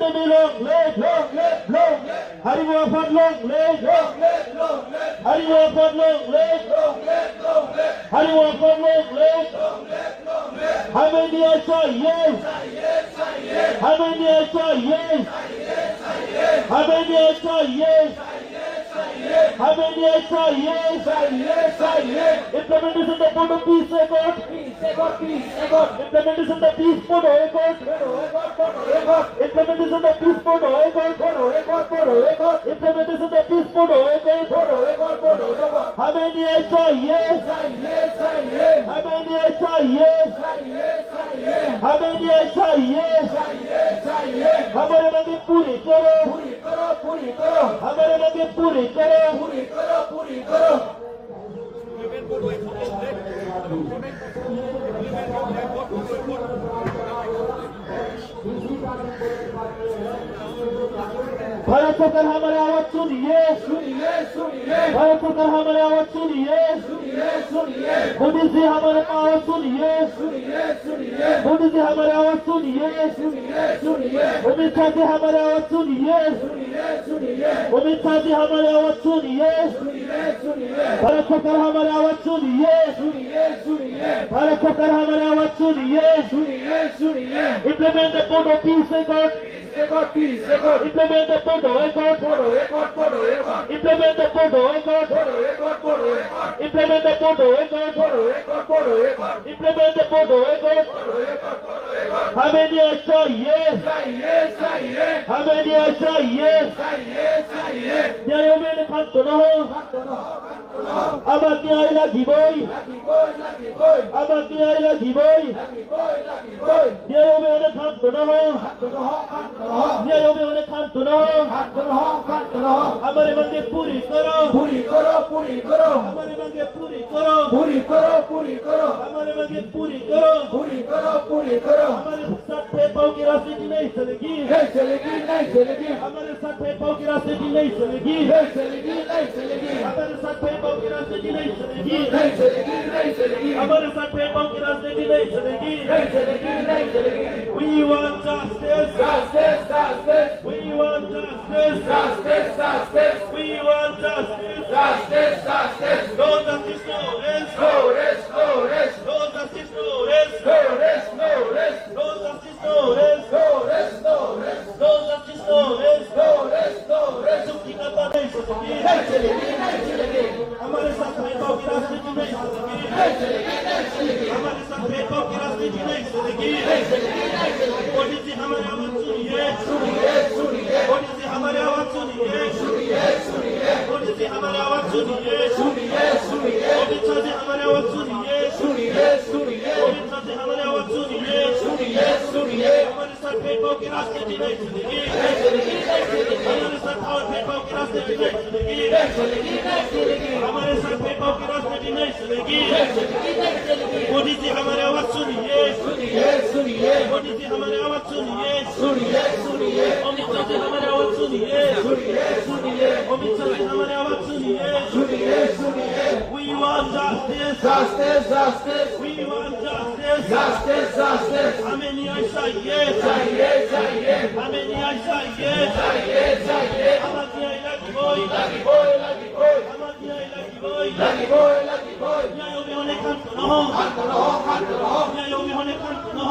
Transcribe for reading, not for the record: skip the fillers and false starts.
Baby, long live, Haribo Afad, long live, Haribo Afad, long live, Haribo Afad, long live. How many I say yes? How many I say yes? How many I say yes? How many I say yes? Implementation the photo peace, God. Implementation the peace photo, God. Implementation the peace photo, God. Implementation the peace photo, God. How many I say yes? How many I say yes? How many I say yes? हमारे लगे पूरी करो हमारे लगे पूरी करो भारत सरकार हमारे आवाज सुनिए भारत सरकार हमारे आवाज सुनिए मोदी जी हमारे आवाज सुनिए मोदी जी हमारे आवाज सुनिए अमित शाह जी हमारे आवाज सुनिए अमित शाह जी हमारे आवाज सुनिए भारत सरकार हमारे आवाज सुनिए भारत सरकार हमारे आवाज सुनिए implement the board of peace implement the photo record implement the photo record implement the photo record implement the photo record how many I say yes how many I say yes न्याय में खातो न हो आबाद न्याय लगी बोई आबाद न्याय लगी बोई न्याय में खातो न हो न्याय में उन्हें खातो न हो हमारे मांगे पूरी करो हमारे मांगे पूरी करो हमारे मांगे पूरी करो हमारे साथ पाँव की राजनीति नहीं चलेगी हमारे साथ पाँव की राजनीति नहीं चलेगी हमारे साथ पाँव की राजनीति नहीं चलेगी हमारे साथ पाँव की राजनीति नहीं चलेगी We want justice we want justice we want justice no justice no rest no justice no rest no justice no rest चुप्पी का बात नहीं चलेगी हमारे साथ भेदभाव की राजनीति नहीं चलेगी हमारे साथ भेदभाव की राजनीति नहीं चलेगी मोदी जी हमारे आवाज सुनिए मोदी जी हमारे आवाज सुनिए मोदी जी हमारे आवाज सुनिए अमित शाह जी हमारे आवाज सुनिए अमित शाह जी हमारे आवाज सुनिए हमारे साथ भेदभाव की राजनीति नहीं चलेगी हमारे साथ भेदभाव की राजनीति नहीं चलेगी हमारे साथ भेदभाव की राजनीति नहीं चलेगी मोदी जी हमारे आवाज सुनिए मोदी जी हमारे आवाज सुनिए अमित शाह जी हमारे आवाज सुनिए अमित शाह जी हमारे आवाज सुनिए We want justice we want justice how many I say yes how many I say yes Amati I lagi boy Amati I lagi boy Nyayo me hone kanto no Nyayo me hone kanto no